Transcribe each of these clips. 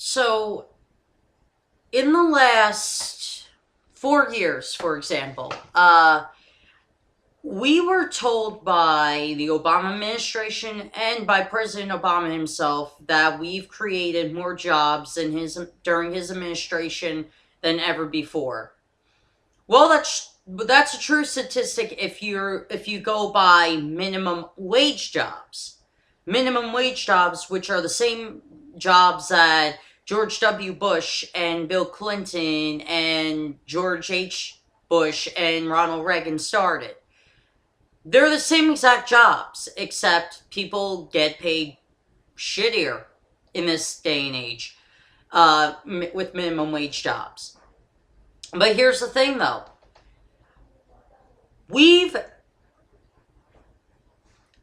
So, in the last 4 years, for example, we were told by the Obama administration and by President Obama himself that we've created more jobs during his administration than ever before. Well, that's a true statistic if you go by minimum wage jobs. Minimum wage jobs, which are the same jobs that George W. Bush and Bill Clinton and George H. Bush and Ronald Reagan started. They're the same exact jobs, except people get paid shittier in this day and age with minimum wage jobs. But here's the thing, though. We've,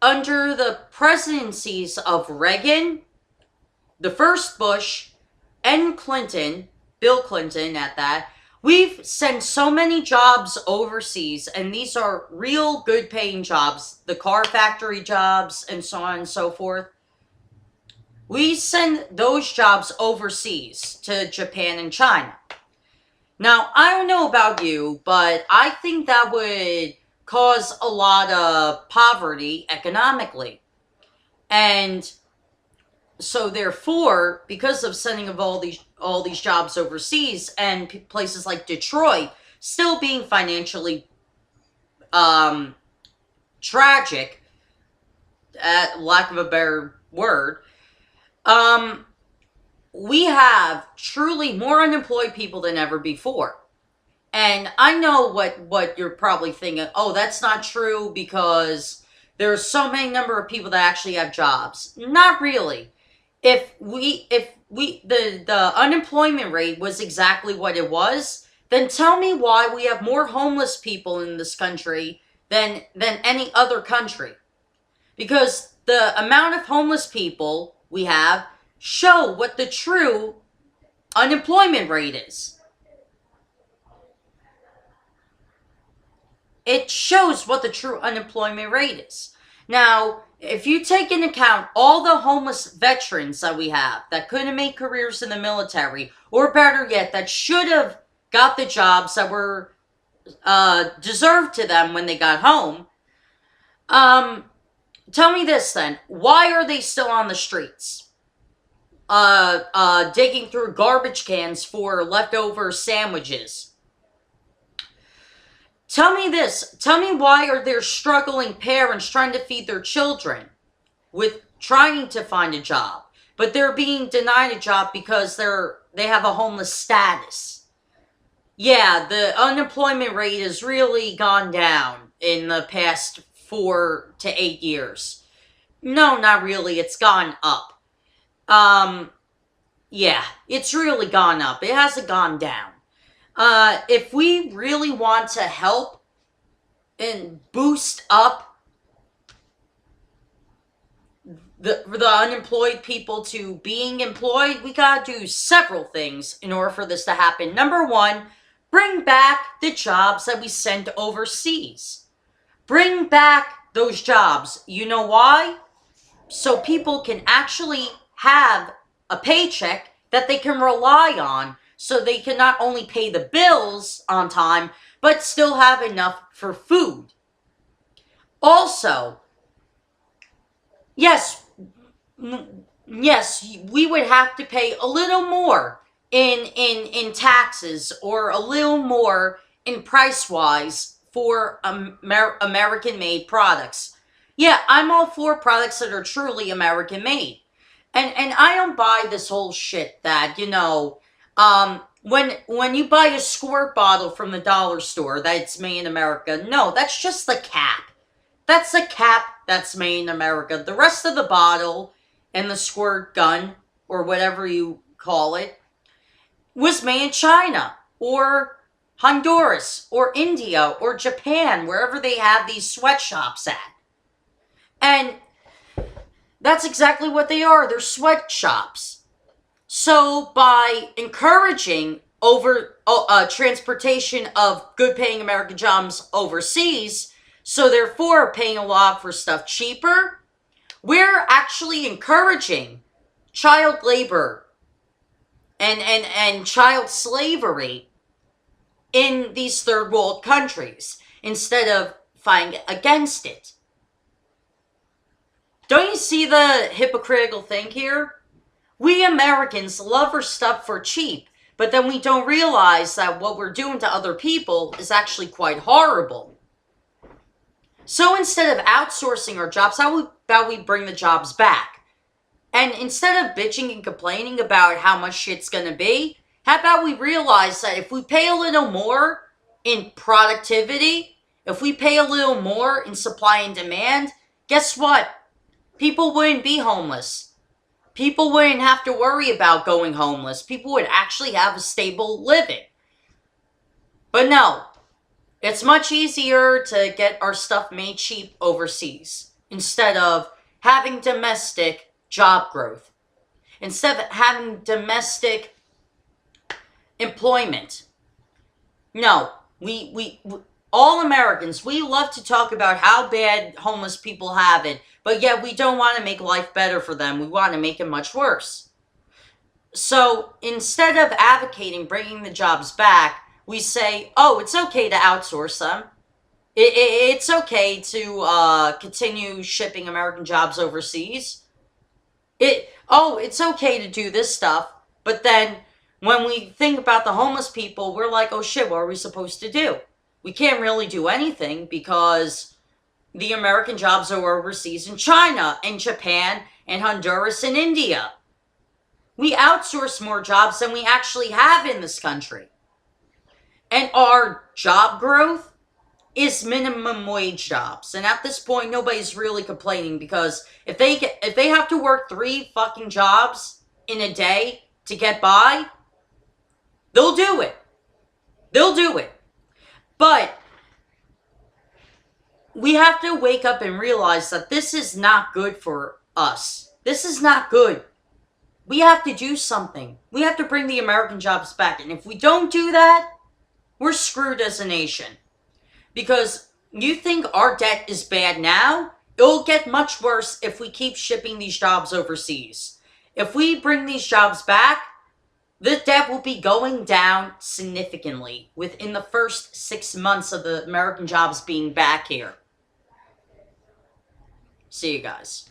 under the presidencies of Reagan, the first Bush, and Clinton, Bill Clinton at that, we've sent so many jobs overseas, and these are real good paying jobs, the car factory jobs, and so on and so forth. We send those jobs overseas to Japan and China. Now, I don't know about you, but I think that would cause a lot of poverty economically. And so therefore, because of sending of all these jobs overseas and places like Detroit still being financially tragic, lack of a better word, we have truly more unemployed people than ever before. And I know what you're probably thinking, oh, that's not true because there's so many number of people that actually have jobs. Not really. If the unemployment rate was exactly what it was, then tell me why we have more homeless people in this country than any other country. Because the amount of homeless people we have show what the true unemployment rate is. It shows what the true unemployment rate is. Now, if you take into account all the homeless veterans that we have that couldn't make careers in the military, or better yet, that should have got the jobs that were deserved to them when they got home, tell me this then. Why are they still on the streets? Digging through garbage cans for leftover sandwiches. Tell me this. Tell me why are there struggling parents trying to feed their children with trying to find a job, but they're being denied a job because they have a homeless status. Yeah, the unemployment rate has really gone down in the past 4 to 8 years. No, not really. It's gone up. Yeah, it's really gone up. It hasn't gone down. If we really want to help and boost up the unemployed people to being employed, we gotta do several things in order for this to happen. Number one, bring back the jobs that we sent overseas. Bring back those jobs. You know why? So people can actually have a paycheck that they can rely on, so they can not only pay the bills on time, but still have enough for food. Also, yes, we would have to pay a little more in taxes, or a little more in price-wise for American-made products. Yeah, I'm all for products that are truly American-made. And I don't buy this whole shit that, when you buy a squirt bottle from the dollar store that's made in America, no, that's just the cap. That's the cap that's made in America. The rest of the bottle and the squirt gun, or whatever you call it, was made in China, or Honduras, or India, or Japan, wherever they have these sweatshops at. And that's exactly what they are. They're sweatshops. So by encouraging transportation of good-paying American jobs overseas, so therefore paying a lot for stuff cheaper, we're actually encouraging child labor and child slavery in these third world countries instead of fighting against it. Don't you see the hypocritical thing here? We Americans love our stuff for cheap, but then we don't realize that what we're doing to other people is actually quite horrible. So instead of outsourcing our jobs, how about we bring the jobs back? And instead of bitching and complaining about how much shit's gonna be, how about we realize that if we pay a little more in productivity, if we pay a little more in supply and demand, guess what? People wouldn't be homeless. People wouldn't have to worry about going homeless. People would actually have a stable living. But no, it's much easier to get our stuff made cheap overseas instead of having domestic job growth, instead of having domestic employment. No, we all Americans, we love to talk about how bad homeless people have it, but yet we don't want to make life better for them. We want to make it much worse. So instead of advocating bringing the jobs back, we say, oh, it's okay to outsource them. It's okay to continue shipping American jobs overseas. It's okay to do this stuff. But then when we think about the homeless people, we're like, oh shit, what are we supposed to do? We can't really do anything because the American jobs are overseas in China and Japan and Honduras and India. We outsource more jobs than we actually have in this country. And our job growth is minimum wage jobs. And at this point, nobody's really complaining because if they have to work 3 fucking jobs in a day to get by, they'll do it. They'll do it. But we have to wake up and realize that this is not good for us. This is not good. We have to do something. We have to bring the American jobs back. And if we don't do that, we're screwed as a nation. Because you think our debt is bad now? It'll get much worse if we keep shipping these jobs overseas. If we bring these jobs back, the debt will be going down significantly within the first 6 months of the American jobs being back here. See you guys.